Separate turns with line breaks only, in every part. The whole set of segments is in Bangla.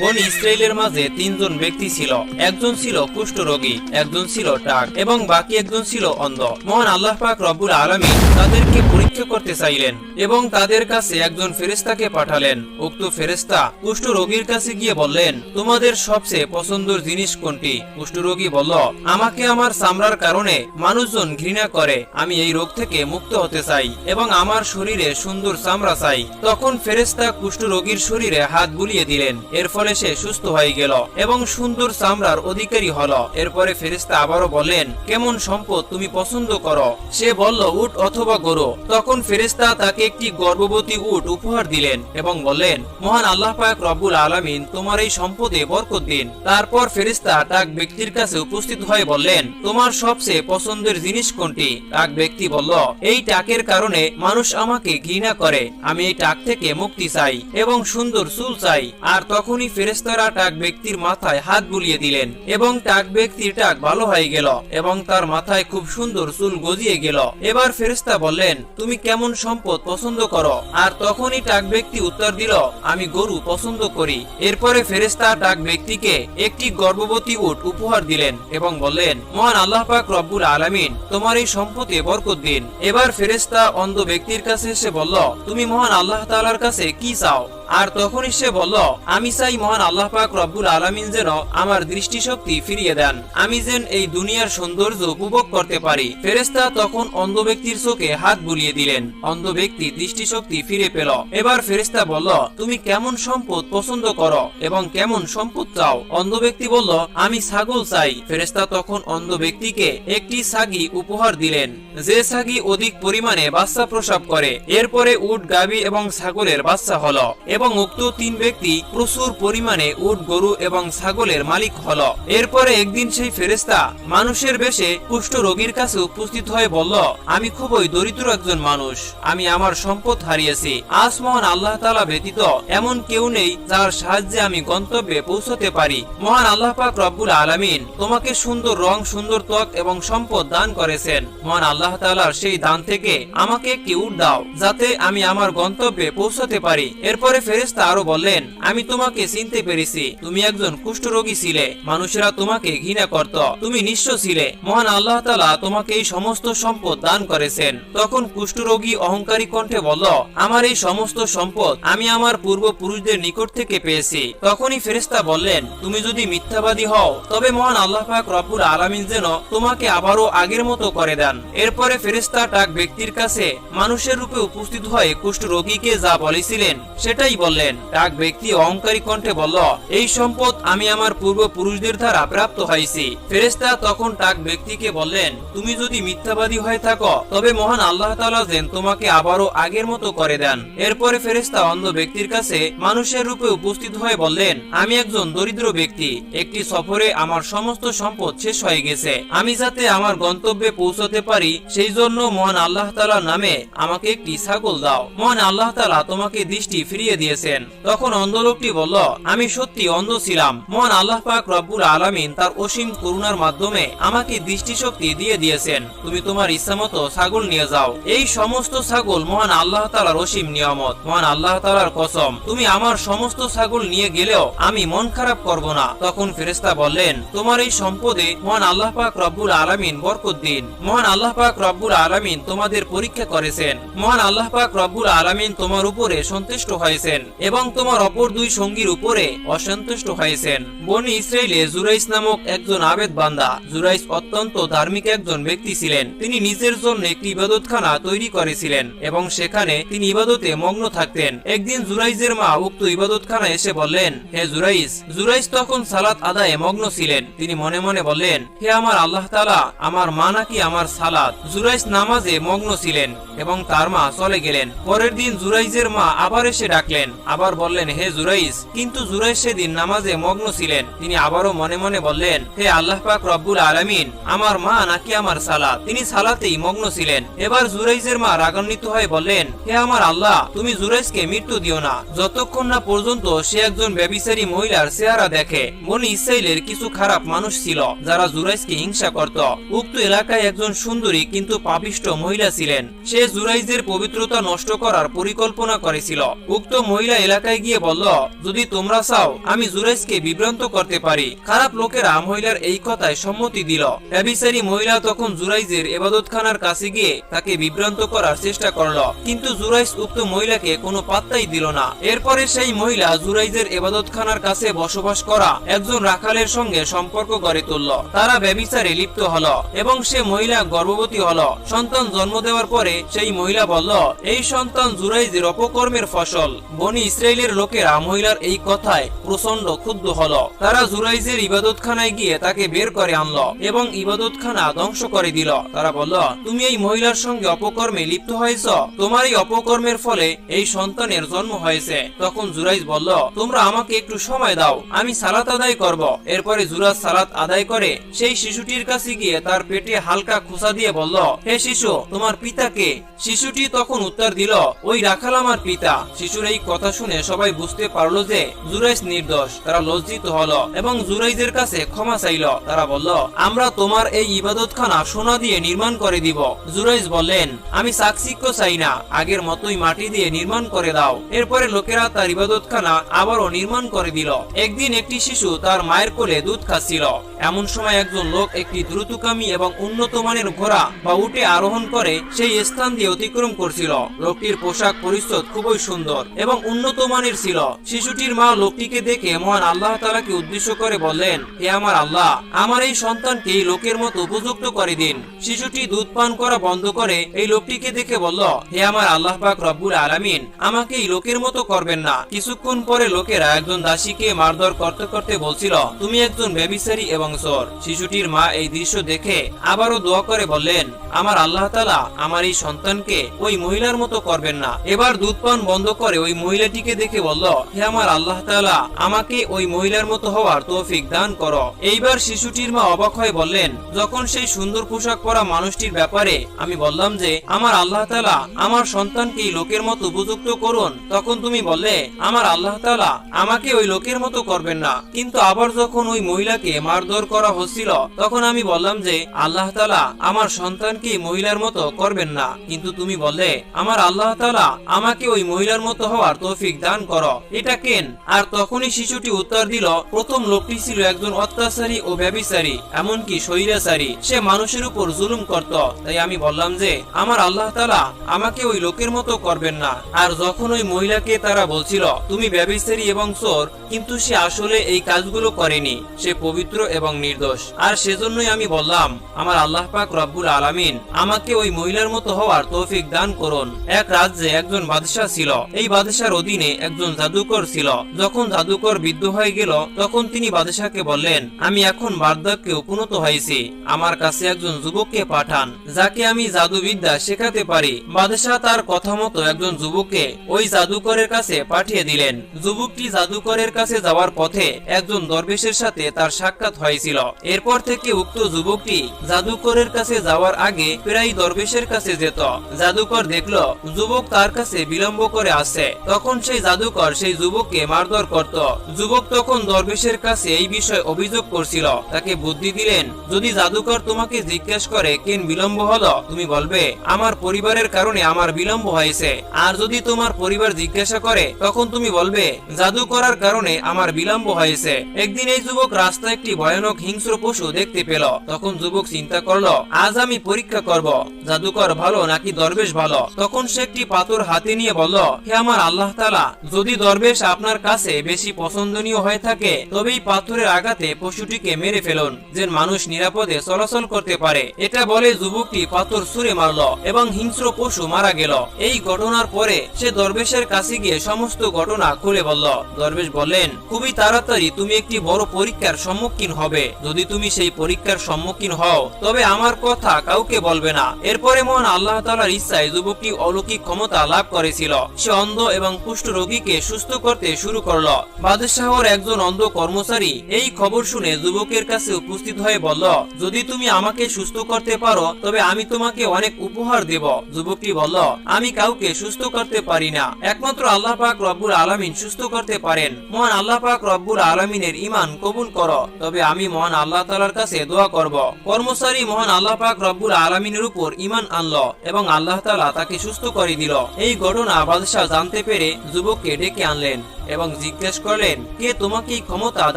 বনি ইসরাইলের মাঝে তিনজন ব্যক্তি ছিল। একজন ছিল কুষ্ঠরোগী, একজন ছিল টাক এবং বাকি একজন ছিল অন্ধ। মহান আল্লাহ পাক রব্বুল আলামিন তাদেরকে পরীক্ষা করতে চাইলেন এবং তাদের কাছে একজন ফেরেশতাকে পাঠালেন। উক্ত ফেরেশতা কুষ্ঠরোগীর কাছে গিয়ে বললেন, তোমাদের সবচেয়ে পছন্দের জিনিস কোনটি? কুষ্ঠরোগী বলল, আমাকে আমার চামড়ার কারণে মানুষজন ঘৃণা করে, আমি এই রোগ থেকে মুক্ত হতে চাই এবং আমার শরীরে সুন্দর চামড়া চাই। তখন ফেরেশতা কুষ্ঠরোগীর শরীরে হাত বুলিয়ে দিলেন, এর ফলে সে সুস্থ হয়ে গেল এবং সুন্দর চামড়ার অধিকারী হলো। এরপরে ফেরেশতা আবারও বললেন, কেমন সম্পদ তুমি পছন্দ করো? সে বলল, উট অথবা গরু। তখন ফেরেশতা তাকে একটি গর্ভবতী উট উপহার দিলেন এবং বললেন, মহান আল্লাহ পাক রব্বুল আলামিন তোমার এই সম্পদে বরকত দিন। তারপর ফেরেশতা টাক ব্যক্তির কাছে উপস্থিত হয়ে বললেন, তোমার সবচেয়ে পছন্দের জিনিস কোনটি? টাক ব্যক্তি বলল, এই টাকের কারণে মানুষ আমাকে ঘৃণা করে, আমি এই টাক থেকে মুক্তি চাই এবং সুন্দর চুল চাই। আর তখনই ফেরেশতারা টাক ব্যক্তির মাথায় হাত বুলিয়ে দিলেন এবং টাক ব্যক্তির টাক ভালো হয়ে গেল এবং তার মাথায় খুব সুন্দর চুল গজিয়ে গেল। এবার ফেরেশতা বললেন, তুমি কেমন সম্পদ পছন্দ করো? আর তখনই টাক ব্যক্তি উত্তর দিল, আমি গরু পছন্দ করি। এরপরে ফেরেশতা টাক ব্যক্তিকে একটি গর্ভবতী উট উপহার দিলেন এবং বললেন, মহান আল্লাহ পাক রব্বুল আলামিন তোমার এই সম্পদে বরকত দিন। এবার ফেরেশতা অন্ধ ব্যক্তির কাছে এসে বলল, তুমি মহান আল্লাহ তাআলার কাছে কি চাও? আর তখনই সে বলল, আমি চাই মহান আল্লাহ পাক রব্বুল আলামিন যেন আমার দৃষ্টিশক্তি ফিরিয়ে দেন, আমি যেন এই দুনিয়ার সৌন্দর্য উপভোগ করতে পারি। ফেরেশতা তখন অন্ধ ব্যক্তির চোখে হাত বুলিয়ে দিলেন, অন্ধ ব্যক্তি দৃষ্টিশক্তি ফিরে পেল। এবার ফেরেশতা বলল, তুমি কেমন সম্পদ পছন্দ করো এবং কেমন সম্পদ চাও? অন্ধ ব্যক্তি বলল, আমি ছাগল চাই। ফেরেশতা তখন অন্ধ ব্যক্তিকে একটি ছাগি উপহার দিলেন, যে ছাগি অধিক পরিমাণে বাচ্চা প্রসব করে। এরপরে উট, গাভী এবং ছাগলের বাচ্চা হলো এবং উক্ত তিন ব্যক্তি প্রচুর পরিমাণে উট, গরু এবং ছাগলের মালিক হলো। এরপরে একদিন সেই ফেরেশতা মানুষের বেশে কুষ্ঠ রোগীর কাছে উপস্থিত হয়ে বলল, আমি খুবই দরিদ্র একজন মানুষ, আমি আমার সম্পদ হারিয়েছি। আজ মহান আল্লাহ তাআলা ব্যতীত এমন কেউ নেই যার সাহায্যে আমি গন্তব্যে পৌঁছতে পারি। মহান আল্লাহ পাক রব্বুল আলামিন তোমাকে সুন্দর রং, সুন্দর ত্বক এবং সম্পদ দান করেছেন। মহান আল্লাহ তাআলার সেই দান থেকে আমাকে একটি উট দাও, যাতে আমি আমার গন্তব্যে পৌঁছতে পারি। এরপরে ফেরেশতা আরো বললেন, আমি তোমাকে চিনতে পেরেছি, তুমি একজন কুষ্ঠরোগী ছিলে, মানুষেরা তোমাকে ঘৃণা করত, তুমি নিঃস্ব ছিলে, মহান আল্লাহ তাআলা তোমাকে এই সমস্ত সম্পদ দান করেছেন। তখন কুষ্ঠরোগী অহংকারী কণ্ঠে বলল, আমার এই সমস্ত সম্পদ আমি আমার পূর্বপুরুষদের নিকট থেকে পেয়েছি। তখনই ফেরেশতা বললেন, তুমি যদি মিথ্যাবাদী হও তবে মহান আল্লাহ পাক রব্বুল আলামিন যেন তোমাকে আবারও আগের মতো করে দেন। এরপরে ফেরেশতা টাক ব্যক্তির কাছে মানুষের রূপে উপস্থিত হয়ে কুষ্ঠরোগীকে যা বলেছিলেন সেটাই বললেন। টাক ব্যক্তি অহংকারী কণ্ঠে বলল, এই সম্পদ আমি আমার পূর্বপুরুষদের দ্বারা প্রাপ্ত হয়েছি। ফেরেশতা তখন টাক ব্যক্তিকে বললেন, তুমি যদি মিথ্যাবাদী হয়ে থাকো তবে মহান আল্লাহ তাআলা যেন তোমাকে আবারও আগের মতো করে দেন। এরপরে ফেরেশতা অন্ধ ব্যক্তির কাছে মানুষের রূপে উপস্থিত হয়ে বললেন, আমি একজন দরিদ্র ব্যক্তি, একটি সফরে আমার সমস্ত সম্পদ শেষ হয়ে গেছে, আমি যাতে আমার গন্তব্যে পৌঁছতে পারি সেই জন্য মহান আল্লাহ তাআলার নামে আমাকে একটি ছাগল দাও। মহান আল্লাহ তাআলা তোমাকে দৃষ্টি ফিরিয়ে দিয়েছেন। তখন অন্ধ লোকটি বলল, আমি সত্যি অন্ধ ছিলাম, মহান আল্লাহ পাক রব্বুল আলামিন তার অসীম করুণার মাধ্যমে আমাকে দৃষ্টিশক্তি দিয়ে দিয়েছেন, তুমি তোমার ইচ্ছামতো ছাগল নিয়ে যাও। এই সমস্ত ছাগল মহান আল্লাহ তাআলার অসীম নিয়ামত, মহান আল্লাহ তাআলার কসম, তুমি আমার সমস্ত ছাগল নিয়ে গেলেও আমি মন খারাপ করব না। তখন ফেরেশতা বললেন, তোমার এই সম্পদে মহান আল্লাহ পাক রব্বুল আলামিন বরকত দিন। মহান আল্লাহ পাক রব্বুল আলামিন তোমাদের পরীক্ষা করেছেন, মহান আল্লাহ পাক রব্বুল আলামিন তোমার উপরে সন্তুষ্ট হয়েছেন এবং তোমার অপর দুই সঙ্গীর উপরে অসন্তুষ্ট হয়েছেন। বনি ইসরাইলে জুরাইস নামক একজন আবেদ বান্দা। জুরাইস অত্যন্ত ধার্মিক একজন ব্যক্তি ছিলেন। তিনি নিজের জন্য একটি ইবাদতখানা তৈরি করেছিলেন এবং সেখানে তিনি ইবাদতে মগ্ন থাকতেন। একদিন জুরাইসের মা উক্ত ইবাদতখানা এসে বললেন, হে জুরাইস। জুরাইস তখন সালাত আদায়ে মগ্ন ছিলেন। তিনি মনে মনে বললেন, হে আমার আল্লাহ তাআলা, আমার মা নাকি আমার সালাত? জুরাইস নামাজে মগ্ন ছিলেন এবং তার মা চলে গেলেন। পরের দিন জুরাইসের মা আবার এসে ডাকলেন, আবার বললেন, হে জুরাইস। কিন্তু জুরাইস সেদিন নামাজে মগ্ন ছিলেন। তিনি আবারও মনে মনে বললেন, হে আল্লাহ পাক রব্বুল আলামিন, আমার মা নাকি আমার সালাত? তিনি সালাতেই মগ্ন ছিলেন। এবার জুরাইসের মা রাগান্বিত হয়ে বললেন, হে আমার আল্লাহ, তুমি জুরাইসকে মৃত্যু দিও না, যতক্ষণ না পর্যন্ত সে একজন ব্যভিচারী মহিলার চেহারা দেখে। বনি ইসরাইলের কিছু খারাপ মানুষ ছিল যারা জুরাইসকে হিংসা করত। উক্ত এলাকায় একজন সুন্দরী কিন্তু পাপিষ্ঠ মহিলা ছিলেন। সে জুরাইসের পবিত্রতা নষ্ট করার পরিকল্পনা করেছিল। উক্ত মহিলা এলাকায় গিয়ে বলল, যদি তোমরা চাও আমি জুরাইজকে বিভ্রান্ত করতে পারি। খারাপ লোকেরা মহিলার এই কথায় সম্মতি দিল। ব্যভিচারী মহিলা তখন জুরাইজের ইবাদতখানার কাছে গিয়ে তাকে বিভ্রান্ত করার চেষ্টা করল, কিন্তু জুরাইজ উক্ত মহিলাকে কোনো পাত্তাই দিল না। এরপরে সেই মহিলা জুরাইজের ইবাদতখানার কাছে বসবাস করা একজন রাখালের সঙ্গে সম্পর্ক গড়ে তুলল। তারা ব্যভিচারে লিপ্ত হলো এবং সে মহিলা গর্ভবতী হলো। সন্তান জন্ম দেওয়ার পরে সেই মহিলা বলল, এই সন্তান জুরাইজের অপকর্মের ফসল। বনি ইসরায়েলের লোকেরা মহিলার এই কথায় প্রচন্ড ক্ষুব্ধ হলো। তারা জুরাইজের ইবাদতখানায় গিয়ে তাকে বের করে আনলো এবং ইবাদতখানা ধ্বংস করে দিল। তারা বলল, তুমি এই মহিলার সঙ্গে অপকর্মে লিপ্ত হয়েছ, তোমার এই অপকর্মের ফলে এই সন্তানের জন্ম হয়েছে। তখন জুরাইজ বলল, তোমরা আমাকে একটু সময় দাও, আমি সালাত আদায় করব। এরপরে জুরাইজ সালাত আদায় করে সেই শিশুটির কাছে গিয়ে তার পেটে হালকা খোঁচা দিয়ে বলল, হে শিশু, তোমার পিতা কে? শিশুটি তখন উত্তর দিল, ওই রাখাল আমার পিতা। শিশুর এই কথা শুনে সবাই বুঝতে পারলো যে জুরাইজ নির্দোষ। তারা লজ্জিত হলো এবং জুরাইজের কাছে ক্ষমা চাইল। তারা বলল, আমরা তোমার এই ইবাদতখানা সোনা দিয়ে নির্মাণ করে দিব। জুরাইজ বললেন, আমি সাকসিক্য চাই না, আগের মতোই মাটি দিয়ে নির্মাণ করে দাও। এরপরে লোকেরা তার ইবাদতখানা আবারও নির্মাণ করে দিল। একদিন একটি শিশু তার মায়ের কোলে দুধ খাচ্ছিল। এমন সময় একজন লোক একটি দ্রুতগামী এবং উন্নত মানের ঘোড়া বা উটে আরোহণ করে সেই স্থান দিয়ে অতিক্রম করছিল। লোকটির পোশাক পরিচ্ছদ খুবই সুন্দর এবং উন্নত মানের ছিল। শিশুটির মা লোকটিকে দেখে মহান আল্লাহ তাআলাকে উদ্দেশ্য করে বললেন, হে আমার আল্লাহ, আমার এই সন্তানকে এই লোকের মতো উপযুক্ত করে দিন। শিশুটি দুধ পান করা বন্ধ করে এই লোকটিকে দেখে বলল, হে আমার আল্লাহ পাক রব্বুল আলামিন, আমাকে এই লোকের মতো করবেন না। কিছুক্ষণ পরে লোকেরা একজন দাসীকে মারধর করতে করতে বলছিল, তুমি একজন ব্যভিচারী এবং চোর। শিশুটির মা এই দৃশ্য দেখে আবারও দোয়া করে বললেন, আমার আল্লাহ তাআলা আমার এই সন্তানকে ওই মহিলার মতো করবেন না। এবার দুধ পান বন্ধ করে ওই মহিলাটিকে দেখে বলল, হে আমার আল্লাহ তাআলা, আমাকে ওই মহিলার মতো হওয়ার তৌফিক দান করো। এইবার শিশুটির মা অবাক হয়ে বললেন, যখন সেই সুন্দর পোশাক পরা মানুষটির ব্যাপারে আমি বললাম যে আমার আল্লাহ তাআলা আমার সন্তানকে এই লোকের মতো উপযুক্ত করুন, তখন তুমি বললে আমার আল্লাহ তাআলা আমাকে ওই লোকের মতো করবেন না। কিন্তু আবার যখন ওই মহিলাকে মারধর করা হচ্ছিল তখন আমি বললাম যে আল্লাহ তাআলা আমার সন্তানকে মহিলার মতো করবেন না, কিন্তু তুমি বললে আমার আল্লাহ তাআলা আমাকে ওই মহিলার মতো হওয়ার তৌফিক দান করো। এটা কেন? আর তখনই শিশুটি উত্তর দিল, প্রথম লোকটি ছিল একজন অত্যাচারী ও ব্যভিচারী, এমনকি স্বৈরাচারী। সে মানুষের উপর জুলুম করত। তাই আমি বললাম যে আমার আল্লাহ তাআলা আমাকে ওই লোকের মতো করবেন না। আর যখন ওই মহিলাকে তারা বলছিল তুমি ব্যভিচারী এবং চোর, কিন্তু সে আসলে এই কাজগুলো করেনি, সে পবিত্র এবং নির্দোষ। আর সেজন্যই আমি বললাম আমার আল্লাহ পাক রব্বুল আলামিন আমাকে ওই মহিলার মতো হওয়ার তৌফিক দান করুন। এক রাজ্যে একজন বাদশা ছিল। এই বাদশার অধীনে একজন জাদুকর ছিল। যখন জাদুকর বৃদ্ধ হয়ে গেল তখন তিনি বাদশাকে বললেন, আমি এখন বার্ধক্যে উপনীত হয়েছি, আমার কাছে একজন যুবককে পাঠান যাকে আমি জাদুবিদ্যা শেখাতে পারি। বাদশা তার কথা মতো একজন যুবককে ওই জাদুকরের কাছে পাঠিয়ে দিলেন। যুবকটি জাদুকরের কাছে যাওয়ার পথে একজন দরবেশের সাথে তার সাক্ষাৎ হয়েছিল। এরপর থেকে উক্ত যুবকটি জাদুকরের কাছে যাওয়ার আগে প্রায় দরবেশের কাছে যেত। জাদুকর দেখলো যুবক তার কাছে বিলম্ব করে আসে, তখন সেই জাদুকর সেই যুবককে মারধর করত। যুবক তখন দরবেশের কাছে এই বিষয় অভিযোগ করছিল। তাকে বুদ্ধি দিলেন, যদি জাদুকর তোমাকে জিজ্ঞেস করে কেন বিলম্ব হলো, তুমি বলবে আমার পরিবারের কারণে আমার বিলম্ব হয়েছে। আর যদি তোমার পরিবার জিজ্ঞাসা করে তখন তুমি বলবে জাদু করার কারণে আমার বিলম্ব হয়েছে। একদিন এই যুবক রাস্তায় একটি ভয়ানক হিংস্র পশু দেখতে পেল। তখন যুবক চিন্তা করলো, আজ আমি পরীক্ষা করব জাদুকর ভালো নাকি দরবেশ ভালো। তখন সে একটি পাথর হাতে নিয়ে বলল, হে আমার আল্লাহ তাআলা, যদি দরবেশ আপনার কাছে বেশি পছন্দনীয় হয়ে থাকে তবে এই পাথরের আঘাতে পশুটিকে মেরে ফেলুন, যেন মানুষ নিরাপদে চলাচল করতে পারে। এটা বলে যুবকটি পাথর ছুঁড়ে মারল এবং হিংস্র পশু মারা গেল। এই ঘটনার পরে সে দরবেশের কাছে গিয়ে সমস্ত ঘটনা খুলে বলল। দরবেশ বললেন, খুবই তাড়াতাড়ি তুমি একটি বড় পরীক্ষার সম্মুখীন হবে। যদি তুমি সেই পরীক্ষার সম্মুখীন হও তবে আমার কথা কাউকে বলবে না। এরপরে মহান আল্লাহ তাআলার ইচ্ছায় যুবকটি অলৌকিক ক্ষমতা লাভ করেছিল। সে অন্ধ এবং কুষ্ঠ রোগীকে সুস্থ করতে শুরু করলো। বাদশাহর একজন অন্ধ কর্মচারী এই খবর শুনে যুবকের কাছে উপস্থিত হয়ে বলল, যদি তুমি আমাকে সুস্থ করতে পারো তবে আমি তোমাকে অনেক উপহার দেব। যুবকটি বলল, আমি কাউকে সুস্থ করতে পারি না, একমাত্র আল্লাহ পাক রব্বুল আলামিন সুস্থ করতে পারেন। মহান আল্লাহ পাক রব্বুল আলামিনের ঈমান কবুল করো, তবে আমি মহান আল্লাহ তাআলার কাছে দোয়া করব। কর্মচারী মহান আল্লাহ পাক রব্বুল আলামিনের উপর ঈমান আনলো এবং আল্লাহ তাআলা তাকে সুস্থ করে দিল। এই ঘটনা বাদশা জানতে পেরে পেরে যুবককে ডেকে আনলেন এবং জিজ্ঞেস করলেন, কে তোমাকে এই ক্ষমতা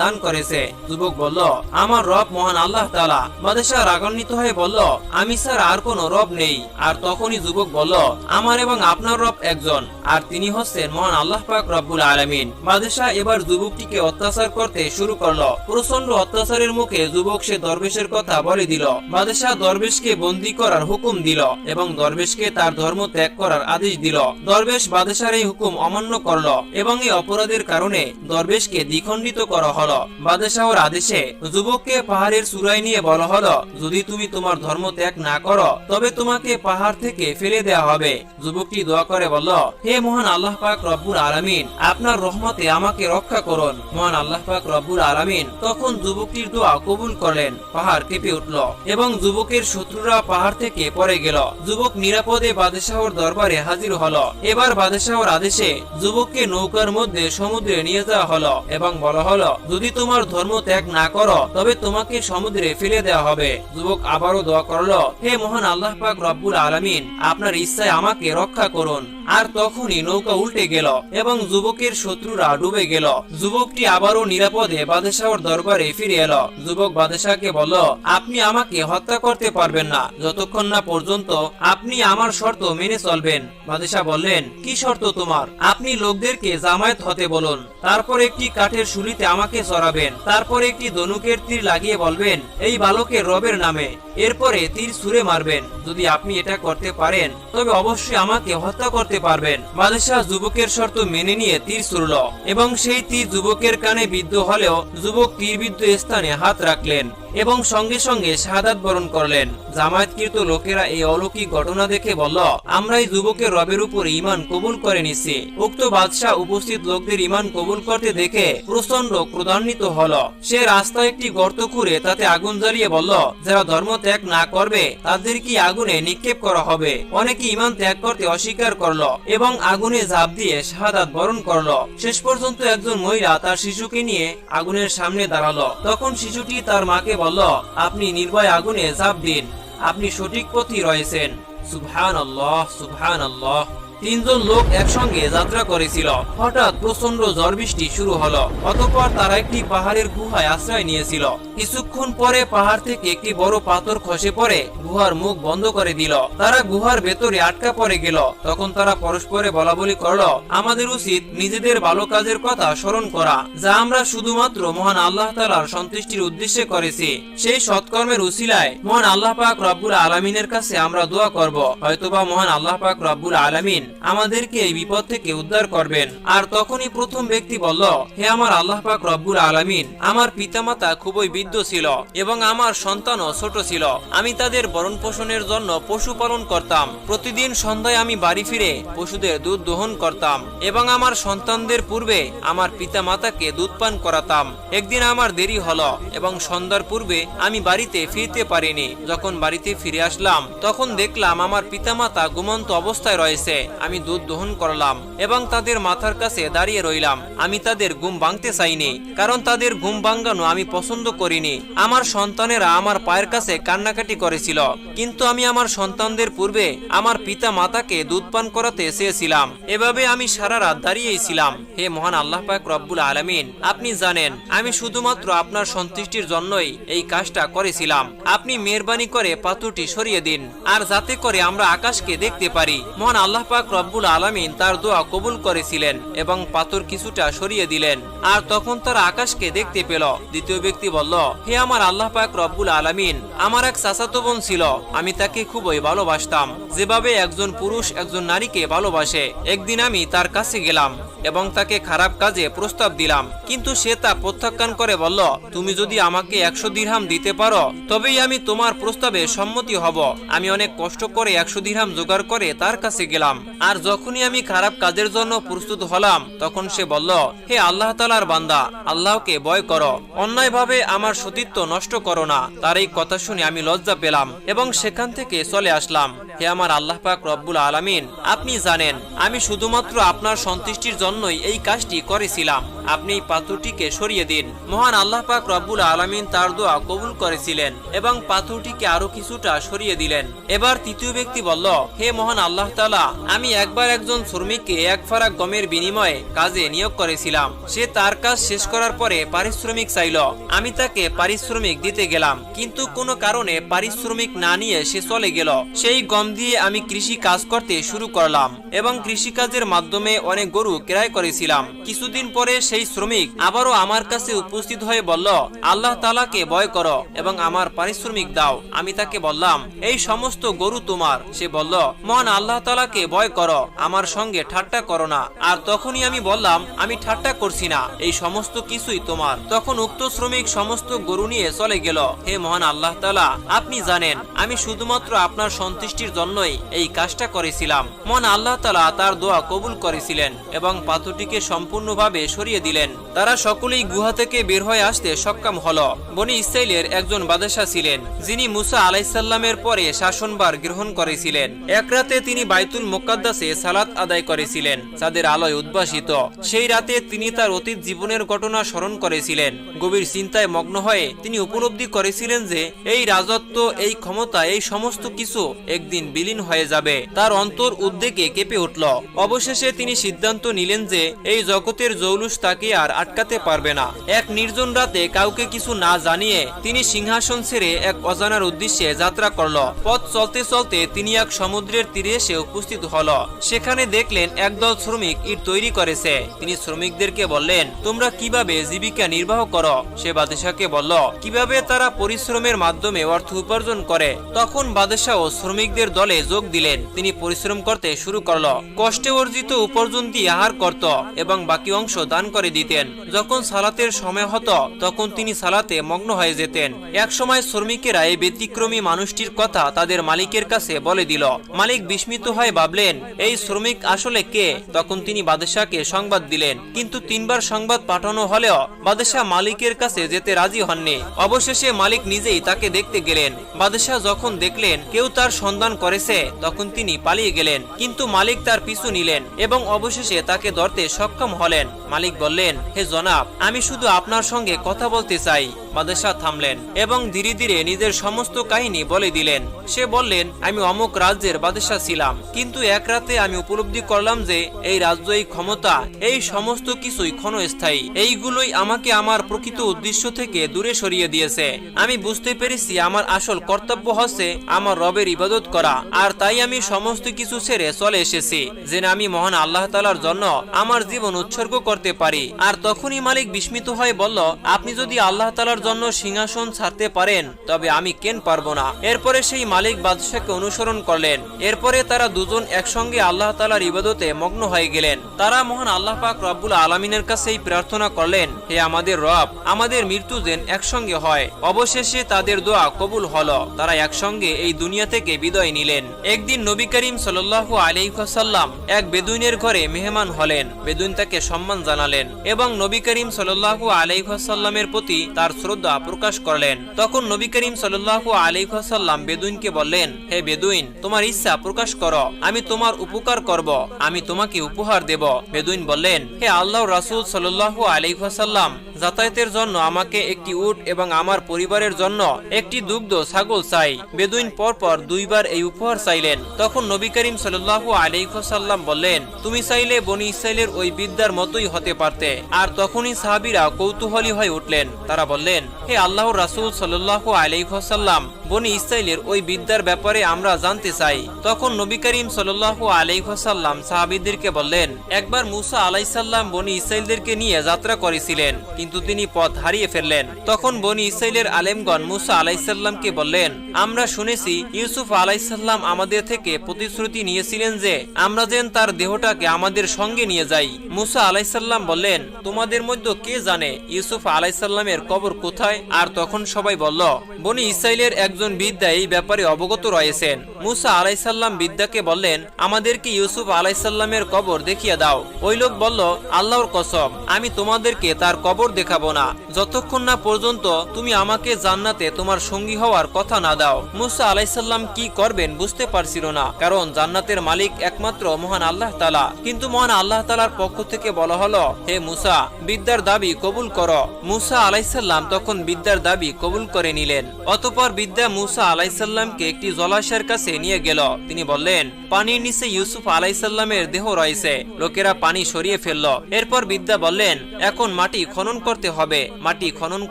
দান করেছে? যুবক বলল, আমার রব মহান আল্লাহ তাআলা। বাদশাহ রাগান্বিত হয়ে বলল, আমি ছাড়া আর কোনো রব নেই। আর তখনই যুবক বলল, আমার এবং আপনার রব একজন, আর তিনি হচ্ছেন মহান আল্লাহ পাক রব্বুল আলামিন। বাদশাহ এবার যুবকটিকে অত্যাচার করতে শুরু করলো। প্রচন্ড অত্যাচারের মুখে যুবক সে দরবেশের কথা বলে দিল। বাদশাহ দরবেশকে বন্দী করার হুকুম দিল এবং দরবেশকে তার ধর্ম ত্যাগ করার আদেশ দিল। দরবেশ বাদশার এই হুকুম অমান্য করলো এবং এই অপরাধের কারণে দরবেশকে দ্বিখণ্ডিত করা হলো। বাদশাহর আদেশে যুবককে পাহাড়ের চূড়ায় নিয়ে বলা হলো, যদি তুমি তোমার ধর্ম ত্যাগ না করো তবে তোমাকে পাহাড় থেকে ফেলে দেওয়া হবে। যুবকটি দোয়া করে বলল, হে মহান আল্লাহ পাক রব্বুল আলামিন, আপনার রহমতে আমাকে রক্ষা করুন। মহান আল্লাহ পাক রব্বুল আলামিন তখন যুবকটির দোয়া কবুল করলেন। পাহাড় কেঁপে উঠল এবং যুবকের শত্রুরা পাহাড় থেকে পড়ে গেল। যুবক নিরাপদে বাদশাহর দরবারে হাজির হলো। এবার বাদশাহর আদেশে যুবককে নৌকার মধ্যে সমুদ্রে নিয়ে যাওয়া হলো এবং বলা হলো, যদি তোমার ধর্ম ত্যাগ না করো তবে তোমাকে সমুদ্রে ফেলে দেওয়া হবে। যুবক আবারও দোয়া করলো, হে মহান আল্লাহ পাক রব্বুল আলামিন, আপনার ইচ্ছায় আমাকে রক্ষা করুন। আর তখনই নৌকা উল্টে গেল এবং যুবকের শত্রুরা ডুবে গেল। যুবকটি আবারও নিরাপদে বাদশাহর দরবারে ফিরে এলো। যুবক বাদশাহকে বলল, আপনি আমাকে হত্যা করতে পারবেন না যতক্ষণ না পর্যন্ত আপনি আমার শর্ত মেনে চলবেন। বাদশাহ বললেন, কি শর্ত তোমার? আপনি লোকদেরকে জামায়াত হতে বলুন, তারপর একটি কাঠের শুলিতে আমাকে চড়াবেন, তারপর একটি ধনুকের তীর লাগিয়ে বলবেন, এই বালকের রবের নামে। এরপরে তীর ছুঁড়ে মারবেন। যদি আপনি এটা করতে পারেন তবে অবশ্যই আমাকে হত্যা করতে পারবেন। বাদশাহ যুবকের শর্ত মেনে নিয়ে তীর ছুড়ল এবং সেই তীর যুবকের কানে বিদ্ধ হলেও যুবক তীরবিদ্ধ স্থানে হাত রাখলেন এবং সঙ্গে সঙ্গে শাহাদাত বরণ করলেন। জামায়াতকৃত লোকেরা এই অলৌকিক ঘটনা দেখে বলল, আমরা এই যুবকের রবের উপর ঈমান কবুল করে নিছি। উক্ত বাদশাহ উপস্থিত লোকদের ঈমান কবুল করতে দেখে প্রচন্ড ক্রোধান্বিত হলো। সে রাস্তায় একটি গর্ত খুঁড়ে তাতে আগুন জ্বালিয়ে বলল, যারা ধর্ম ত্যাগ না করবে তাদের কি আগুনে নিক্ষেপ করা হবে। অনেকে ঈমান ত্যাগ করতে অস্বীকার করলো এবং আগুনে ঝাঁপ দিয়ে শাহাদাত বরণ করলো। শেষ পর্যন্ত একজন মহিলা তার শিশুকে নিয়ে আগুনের সামনে দাঁড়ালো। তখন শিশুটি তার মাকে বলল, আপনি নির্ভয় আগুনে ঝাঁপ দিন, আপনি সঠিক পথে রয়েছেন। সুবহানাল্লাহ, সুবহানাল্লাহ। তিনজন লোক একসঙ্গে যাত্রা করেছিল। হঠাৎ প্রচন্ড ঝড় বৃষ্টি শুরু হলো। অতঃপর তারা একটি পাহাড়ের গুহায় আশ্রয় নিয়েছিল। কিছুক্ষণ পরে পাহাড় থেকে একটি বড় পাথর খসে পড়ে গুহার মুখ বন্ধ করে দিল। তারা গুহার ভেতরে আটকা পড়ে গেল। তখন তারা পরস্পরে বলাবলি করলো, আমাদের উচিত নিজেদের ভালো কাজের কথা স্মরণ করা, যা আমরা শুধুমাত্র মহান আল্লাহ তাআলার সন্তুষ্টির উদ্দেশ্যে করেছি। সেই সৎকর্মের উসিলায় মহান আল্লাহ পাক রব্বুল আলামিনের কাছে আমরা দোয়া করব। হয়তোবা মহান আল্লাহ পাক রব্বুল আলামিন আমাদেরকে এই বিপদ থেকে উদ্ধার করবেন। আর তখনই প্রথম ব্যক্তি বলল, হে আমার আল্লাহ পাক রব্বুল আলামিন, আমার পিতামাতা খুবই বৃদ্ধ ছিল এবং আমার সন্তানও ছোট ছিল। আমি তাদের ভরণ পোষণের জন্য পশু পালন করতাম। প্রতিদিন সন্ধ্যায় আমি বাড়ি ফিরে পশুদের দুধ দহন করতাম এবং আমার সন্তানদের পূর্বে আমার পিতামাতাকে দুধ পান করাতাম। একদিন আমার দেরি হলো এবং সন্ধ্যার পূর্বে আমি বাড়িতে ফিরতে পারিনি। যখন বাড়িতে ফিরে আসলাম তখন দেখলাম আমার পিতামাতা ঘুমন্ত অবস্থায় রয়েছে। আমি দুধ দহন করলাম এবং তাদের মাথার কাছে দাঁড়িয়ে রইলাম। আমি তাদের ঘুম ভাঙতে চাইনি, কারণ তাদের ঘুম ভাঙানো আমি পছন্দ করিনি। আমার সন্তানেরা আমার পায়ের কাছে কান্নাকাটি করেছিল, কিন্তু আমি আমার সন্তানদের পূর্বে আমার পিতা মাতাকে দুধ পান করাতে চেয়েছিলাম। এভাবে আমি সারা রাত দাঁড়িয়েই ছিলাম। হে মহান আল্লাহ পাক রব্বুল আলামিন, আপনি জানেন আমি শুধুমাত্র আপনার সন্তুষ্টির জন্যই এই কাজটা করেছিলাম। আপনি মেহেরবানি করে পাথরটি সরিয়ে দিন, আর যাতে করে আমরা আকাশকে দেখতে পারি। মহান আল্লাহ পাক রব্বুল আলামিন তার দোয়া কবুল করেছিলেন এবং পাথর কিছুটা সরিয়ে দিলেন, আর তখন তারা আকাশকে দেখতে পেল। দ্বিতীয় ব্যক্তি বলল, হে আমার আল্লাহ পাক রব্বুল আলামিন, আমার এক চাচাতো বোন ছিল। আমি তাকে খুবই ভালোবাসতাম, যেভাবে একজন পুরুষ একজন নারীকে ভালোবাসে। একদিন আমি তার কাছে গেলাম এবং তাকে খারাপ কাজে প্রস্তাব দিলাম, কিন্তু সে তা প্রত্যাখ্যান করে বলল, তুমি যদি আমাকে 100 দিরহাম দিতে পারো তবেই আমি তোমার প্রস্তাবে সম্মতি হব। আমি অনেক কষ্ট করে 100 দিরহাম জোগাড় করে তার কাছে গেলাম, আর যখনই আমি খারাপ কাজের জন্য প্রস্তুত হলাম তখন সে বলল, হে আল্লাহ তাআলার বান্দা, আল্লাহকে ভয় করো, অন্যায়ভাবে আমার সতীত্ব নষ্ট করো না। তার এই কথা শুনে আমি লজ্জা পেলাম এবং সেখান থেকে চলে আসলাম। হে আমার আল্লাহ পাক রব্বুল আলামিন, আপনি জানেন আমি শুধুমাত্র আপনার সন্তুষ্টির জন্যই এই কাজটি করেছিলাম। আপনি এই পাথরটিকে সরিয়ে দিন। মহান আল্লাহ পাক রব্বুল আলামিন তার দোয়া কবুল করেছিলেন এবং পাথরটিকে আরো কিছুটা সরিয়ে দিলেন। এবার তৃতীয় ব্যক্তি বলল, হে মহান আল্লাহ তাআলা, আমি একবার একজন শ্রমিককে এক ফারাক গমের বিনিময়ে কাজে নিয়োগ করেছিলাম। সে তার কাজ শেষ করার পরে পারিশ্রমিক চাইল। আমি তাকে পারিশ্রমিক দিতে গেলাম, কিন্তু কোনো কারণে পারিশ্রমিক না নিয়ে সে চলে গেল। সেই গম দিয়ে আমি কৃষি কাজ করতে শুরু করলাম এবং কৃষিকাজের মাধ্যমে অনেক গরু ক্রয় করেছিলাম। কিছুদিন পরে সেই শ্রমিক আবারও আমার কাছে উপস্থিত হয়ে বলল, আল্লাহ তাআলাকে ভয় করো এবং আমার পারিশ্রমিক দাও। আমি তাকে বললাম, এই সমস্ত গরু তোমার? সে বলল, মহান আল্লাহ তাআলাকে ভয় করো, আমার সঙ্গে ঠাট্টা করো না। আর তখনই আমি বললাম, আমি ঠাট্টা করছি না, এই সমস্ত কিছুই তোমার। তখন উক্ত শ্রমিক সমস্ত গরু নিয়ে চলে গেল। হে মহান আল্লাহ তাআলা, আপনি জানেন আমি শুধুমাত্র আপনার সন্তুষ্টির জন্যই এই কাজটা করেছিলাম। মহান আল্লাহ তাআলা তার দোয়া কবুল করেছিলেন এবং পাথরটিকে সম্পূর্ণভাবে সরিয়ে দিলেন। তারা সকলেই গুহা থেকে বের হয়ে আসতে সক্ষম হলো। বনি ইসরাইলের একজন বাদশা ছিলেন, যিনি মুসা আলাইহিসসালামের পরে শাসনভার গ্রহণ করেছিলেন। এক রাতে তিনি বাইতুল মুকাদ্দাসে সালাত আদায় করেছিলেন, চাঁদের আলোয় উদ্ভাসিত। সেই রাতে তিনি তার অতীত জীবনের ঘটনা স্মরণ করেছিলেন। গভীর চিন্তায় মগ্ন হয়ে তিনি উপলব্ধি করেছিলেন যে এই রাজত্ব, এই ক্ষমতা, এই সমস্ত কিছু একদিন বিলীন হয়ে যাবে। তার অন্তর উদ্বেগে কেঁপে উঠল। অবশেষে তিনি সিদ্ধান্ত নিলেন যে এই জগতের জৌলুস তাকে আর আটকাতে পারবে না। এক নির্জন রাতে কাউকে কিছু না জানিয়ে তিনি সিংহাসন ছেড়ে এক অজানার উদ্দেশ্যে যাত্রা করল। পথ চলতে চলতে তিনি এক সমুদ্রের তীরে এসে উপস্থিত হল। সেখানে দেখলেন একদল শ্রমিক ইট তৈরি করেছে। তিনি শ্রমিকদেরকে বললেন, তোমরা কিভাবে জীবিকা নির্বাহ করো? সে বাদশাকে বলল, কিভাবে তারা পরিশ্রমের মাধ্যমে অর্থ উপার্জন করে। তখন বাদশা ও শ্রমিকদের দলে যোগ দিলেন। তিনি পরিশ্রম করতে শুরু করল। কষ্টে অর্জিত উপার্জন দিয়ে আহার করত এবং বাকি অংশ দান করে দিতেন। যখন সালাতের সময় হতো তখন তিনি সালাতে মগ্ন হয়ে যেতেন। এক সময় শ্রমিকেরা এই ব্যতিক্রমী মানুষটির কথা তাদের মালিকের কাছে বলে দিল। মালিক বিস্মিত হয়ে ভাবলেন, এই শ্রমিক আসলে কে? তখন তিনি বাদশাকে সংবাদ দিলেন, কিন্তু 3 বার সংবাদ পাঠানো হলেও বাদশাহ মালিকের কাছে যেতে রাজি হননি। অবশেষে মালিক নিজেই তাকে দেখতে গেলেন। বাদশাহ যখন দেখলেন কেউ তার সন্ধান করেছে তখন তিনি পালিয়ে গেলেন, কিন্তু মালিক তার পিছু নিলেন এবং অবশেষে তাকে ধরতে সক্ষম হলেন। মালিক বললেন, হে জনাব, আমি শুধু আপনার সঙ্গে কথা বলতে চাই। বাদশাহ থামলেন এবং ধীরে ধীরে নিজের সমস্ত কাহিনী বলে দিলেন। সে বললেন, আমি অমুক রাজ্যের বাদশাহ ছিলাম, কিন্তু এক রাতে আমি উপলব্ধি করলাম যে এই রাজ্য, এই ক্ষমতা, এই সমস্ত কিছুই ক্ষণস্থায়ী। এইগুলোই আমাকে আমার প্রকৃত উদ্দেশ্য থেকে দূরে সরিয়ে দিয়েছে। আমি বুঝতে পেরেছি আমার আসল কর্তব্য হচ্ছে আমার রবের ইবাদত করা, আর তাই আমি সমস্ত কিছু ছেড়ে চলে এসেছি যেন আমি মহান আল্লাহ তাআলার জন্য আমার জীবন উৎসর্গ করতে পারি। আর তখনই মালিক বিস্মিত হয়ে বলল, আপনি যদি আল্লাহ তাআলার জন্য সিংহাসন ছাড়তে পারেন তবে আমি কেন পারবো না। এরপরে সেই মালিক বাদশাকে অনুসরণ করলেন। এরপরে তারা দুজন একসঙ্গে আল্লাহ তাআলার ইবাদতে মগ্ন হয়ে গেলেন। তারা মহান আল্লাহ পাক রব্বুল আলামিনের কাছেই প্রার্থনা করলেন, হে আমাদের রব, আমাদের মৃত্যু যেন একসঙ্গে হয়। অবশেষে তাদের দোয়া কবুল হলো। তারা একসঙ্গে এই দুনিয়া থেকে বিদায় নিলেন। একদিন নবী করিম সাল্লাল্লাহু আলাইহি ওয়াসাল্লাম এক বেদুইনের ঘরে মেহমান হলেন। বেদুইন তাকে সম্মান জানালেন এবং নবী করিম সাল্লাল্লাহু আলাইহি ওয়াসাল্লামের প্রতি তার শ্রদ্ধা প্রকাশ করলেন। তখন নবী করিম সাল্লাল্লাহু আলাইহি ওয়াসাল্লাম বেদুইনকে বললেন, হে বেদুইন, তোমার ইচ্ছা প্রকাশ করো, আমি তোমার উপকার করব, আমি তোমাকে উপহার দেব। বেদুইন বললেন, হে আল্লাহর রাসূল সাল্লাল্লাহু আলাইহি ওয়াসাল্লাম, যাতায়াতের জন্য আমাকে একটি উট এবং আমার পরিবারের জন্য একটি দুগ্ধ ছাগল চাই। বেদুইন পরপর 2 বার এই উপহার চাইলেন। তখন নবী করিম সাল্লাল্লাহু আলাইহি ওয়াসাল্লাম বললেন, তুমি চাইলে বনি ইসরাইলের ওই বিদ্যার মতোই হতে পারতে। আর তখনই সাহাবীরা কৌতূহলী হয়ে উঠলেন। তারা বললেন, হে আল্লাহর রাসূল সাল্লাল্লাহু আলাইহি ওয়াসাল্লাম, বনি ইসরাইলের ওই বিদ্যার ব্যাপারে আমরা জানতে চাই। তখন নবী করিম সাল্লাল্লাহু আলাইহি ওয়াসাল্লাম সাহাবীদেরকে বললেন, একবার মুসা আলাইহিস সালাম বনি ইসরাইলদেরকে নিয়ে যাত্রা করেছিলেন, কিন্তু তিনি পথ হারিয়ে ফেললেন। তখন বনি ইসরাইলের আলেমগণ মুসা আলাইহিস সালামকে বললেন, আমরা শুনেছি ইউসুফ আলাইহিস সালাম আমাদের থেকে প্রতিশ্রুতি নিয়েছিলেন যে আমরা যেন তার দেহটাকে আমাদের সঙ্গে নিয়ে যাই। মুসা আলাইহিস সালাম বললেন, তোমাদের মধ্যে কে জানে ইউসুফ আলাইহিস সালামের কবর কোথায়? আর তখন সবাই বলল, বনি ইসরাইলের একজন বিদ্যা এই ব্যাপারে অবগত রয়েছেন। মুসা আলাইহিস সালাম বিদ্যাকে বললেন, আমাদেরকে ইউসুফ আলাইহিস সালামের কবর দেখিয়ে দাও। ওই লোক বলল, আল্লাহর কসম, আমি তোমাদেরকে তার কবর দেখাবো না যতক্ষণ না পর্যন্ত তুমি আমাকে জান্নাতে তোমার সঙ্গী হওয়ার কথা না দাও। মুসা আলাইসাল্লাম কি করবেন বুঝতে পারছিল না, কারণ জান্নাতের মালিক একমাত্র মহান আল্লাহ তাআলা। কিন্তু মহান আল্লাহ তাআলার পক্ষ থেকে বলা হলো, হে মুসা, বিদ্যার দাবি কবুল করো। মুসা আলাইসাল্লাম তখন বিদ্যার দাবি কবুল করে নিলেন। অতঃপর বিদ্যা মুসা আলাইসাল্লামকে একটি জলাশয়ের কাছে নিয়ে গেল। তিনি বললেন, পানির নিচে ইউসুফ আলাইসাল্লামের দেহ রয়েছে। লোকেরা পানি সরিয়ে ফেলল। এরপর বিদ্যা বললেন, এখন মাটি খনন করতে হবে। মাটি খনন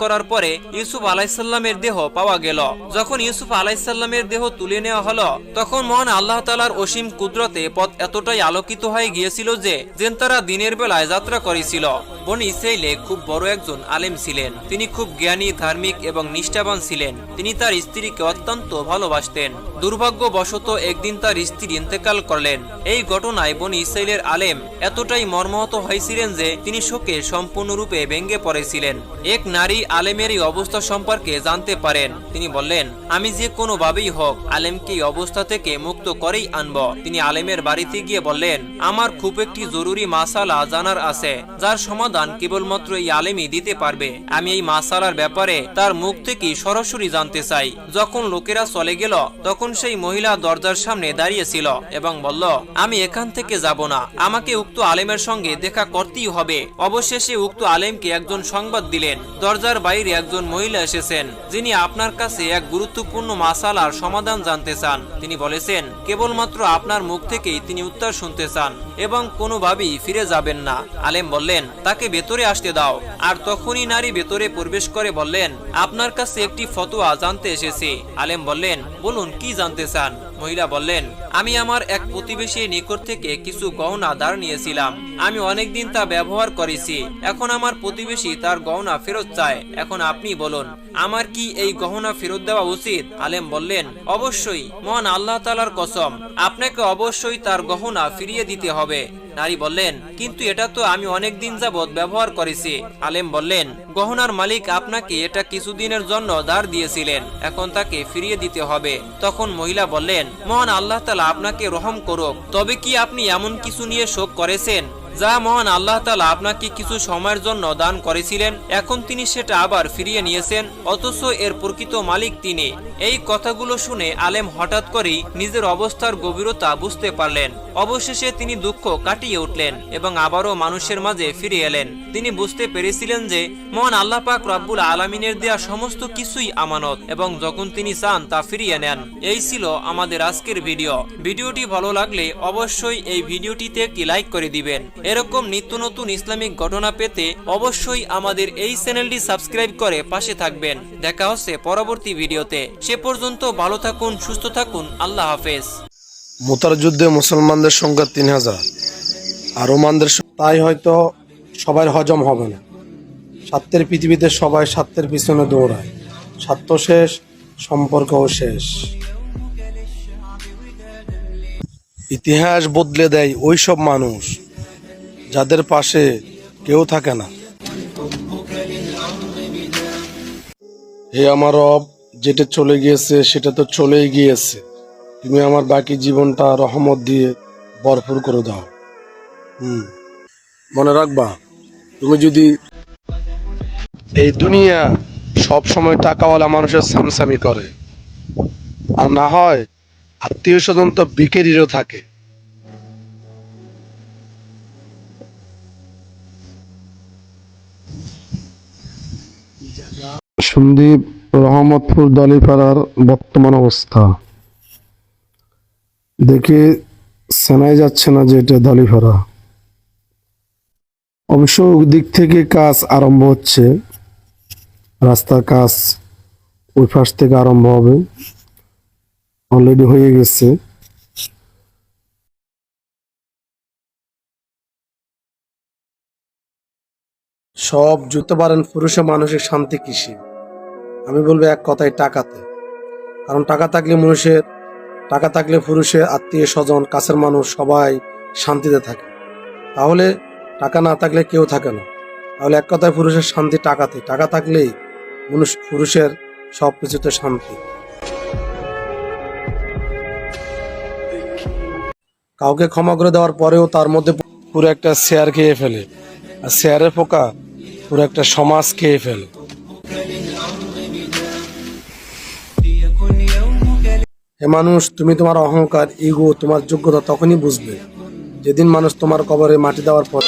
করার পরে ইউসুফ আলাইসাল্লামের দেহ পাওয়া গেল। যখন ইউসুফ আলাইসাল্লামের দেহ তুলে নেওয়া হলো, তখন মহান আল্লাহ তাআলার অসীম কুদরতে পথ এতটাই আলোকিত হয়ে গিয়েছিল যে তারা দিনের বেলায় যাত্রা করেছিল। বনি ইসরাইলে খুব বড় একজন আলেম ছিলেন। তিনি খুব জ্ঞানী, ধার্মিক এবং নিষ্ঠাবান ছিলেন। তিনি তার স্ত্রীকে অত্যন্ত ভালোবাসতেন। দুর্ভাগ্যবশত একদিন তার স্ত্রী ইন্তেকাল করলেন। এই ঘটনায় বনি ইসরাইলের আলেম এতটাই মর্মাহত হয়েছিলেন যে তিনি শোকে সম্পূর্ণরূপে ভেঙে পড়েছিলেন। এক নারী আলেমের এই অবস্থা সম্পর্কে জানতে পারেন। তিনি বললেন, আমি যে কোনো ভাবেই হোক আলেমকে এই অবস্থা থেকে মুক্ত করেই আনব। তিনি আলেমের বাড়িতে গিয়ে বললেন, আমার খুব একটি জরুরি মাসালা জানার আছে, যার সমাধান কেবলমাত্র এই আলেমই দিতে পারবে। আমি এই মাসালার ব্যাপারে তার মুখ থেকে সরাসরি জানতে চাই। যখন লোকেরা চলে গেল, তখন সেই মহিলা দরজার সামনে দাঁড়িয়েছিল এবং বলল, আমি এখান থেকে যাব না, আমাকে উক্ত আলেমের সঙ্গে দেখা করতেই হবে। অবশেষে উক্ত আলেমকে একজন সংবাদ দিলেন, দরজার বাইরে একজন মহিলা এসেছেন, যিনি আপনার কাছে এক গুরুত্বপূর্ণ মাসালার সমাধান জানতে চান। তিনি বলেছেন, কেবলমাত্র আপনার মুখ থেকেই তিনি উত্তর শুনতে চান এবং কোনোভাবেই ফিরে যাবেন না। আলেম বললেন, তাকে ভেতরে আসতে দাও। আর তখনই নারী ভেতরে প্রবেশ করে বললেন, আপনার কাছে একটি ফতোয়া জানতে এসেছি। আলেম বললেন, বলুন, কি জানতে চান? মহিলা বললেন, আমি আমার এক প্রতিবেশীর নিকট থেকে কিছু গহনা ধার নিয়েছিলাম। আমি অনেকদিন তা ব্যবহার করেছি। এখন আমার প্রতিবেশী তার গহনা ফেরত চায়। এখন আপনি বলুন, আমার কি এই গহনা ফেরত দেওয়া উচিত? আলেম বললেন, অবশ্যই, মহান আল্লাহ তাআলার কসম, আপনাকে অবশ্যই তার গহনা ফিরিয়ে দিতে হবে। নারী বললেন, কিন্তু এটা তো আমি অনেক দিন যাবৎ ব্যবহার করেছি। আলেম বললেন, গহনার মালিক আপনাকে এটা কিছুদিনের জন্য ধার দিয়েছিলেন, এখন তাকে ফিরিয়ে দিতে হবে। তখন মহিলা বললেন, মহান আল্লাহ তাআলা আপনাকে রহম করুক। তবে কি আপনি এমন কিছু নিয়ে শোক করেছেন যা মহান আল্লাহ তাআলা আপনাকে কিছু সময়ের জন্য দান করেছিলেন, এখন তিনি সেটা আবার ফিরিয়ে নিয়েছেন, অথচ এর প্রকৃত মালিক তিনি? এই কথাগুলো শুনে আলেম হঠাৎ করেই নিজের অবস্থার গভীরতা বুঝতে পারলেন। অবশেষে তিনি দুঃখ কাটিয়ে উঠলেন এবং আবারও মানুষের মাঝে ফিরে এলেন। তিনি বুঝতে পেরেছিলেন যে মহান আল্লাহ পাক রব্বুল আলামিনের দেয়া সমস্ত কিছুই আমানত এবং যখন তিনি চান তা ফিরিয়ে নেন। এই ছিল আমাদের আজকের ভিডিও। ভিডিওটি ভালো লাগলে অবশ্যই এই ভিডিওটিতে একটি লাইক করে দিবেন। এরকম নিত্য নতুন ইসলামিক ঘটনা পেতে অবশ্যই আমাদের এই চ্যানেলটি সাবস্ক্রাইব করে পাশে থাকবেন। দেখা হচ্ছে পরবর্তী ভিডিওতে। সে পর্যন্ত ভালো থাকুন, সুস্থ থাকুন। আল্লাহ হাফেজ।
মুতার যুদ্ধে মুসলমানদের সংখ্যা 3000 আর রোমানদের, তাই হয়তো সবার হজম হবে না। স্বার্থের পৃথিবীতে সবাই স্বার্থের পিছনে দৌড়ায়। স্বার্থ শেষ, সম্পর্কও শেষ। ইতিহাস বদলে দেয় ওই সব মানুষ যাদের পাশে কেউ থাকে না। হে আমার রব, যেটা চলে গিয়েছে সেটা তো চলেই গিয়েছে। তুমি আমার বাকি জীবনটা রহমত দিয়ে ভরপুর করে দাও। মনে রাখবা, তুমি যদি এই দুনিয়া সব সময় টাকাওয়ালা মানুষের সামসামি করে, আর না হয় আত্মীয় স্বজন তো বিকেরিরও থাকে। সন্দীপ রহমতপুর দলিপাড়ার বর্তমান অবস্থা দেখে চেনাই যাচ্ছে না যে এটা দলিপাড়া। অবশ্য দিক থেকে কাজ আরম্ভ হচ্ছে, রাস্তার কাজ ওই পাশ থেকে আরম্ভ হবে, অলরেডি হয়ে গেছে। সব জুতে পারেন পুরুষে মানসিক শান্তি কিসে? আমি বলবো এক কথায়, টাকাতে। কারণ টাকা থাকলে পুরুষের আত্মীয় স্বজন, কাছের মানুষ সবাই শান্তিতে থাকে। তাহলে টাকা না থাকলে কেউ থাকে না। তাহলে এক কথায় পুরুষের শান্তি টাকাতে। টাকা থাকলেই পুরুষের সব কিছুতে শান্তি। কাউকে ক্ষমা করে দেওয়ার পরেও তার মধ্যে পুরো একটা শেয়ার খেয়ে ফেলে। আর শেয়ারের পোকা পুরো একটা সমাজ খেয়ে ফেলে। হে মানুষ, তুমি তোমার অহংকার, ইগো, তোমার যোগ্যতা তখনই বুঝবে যেদিন মানুষ তোমার কবরে মাটি দেওয়ার পর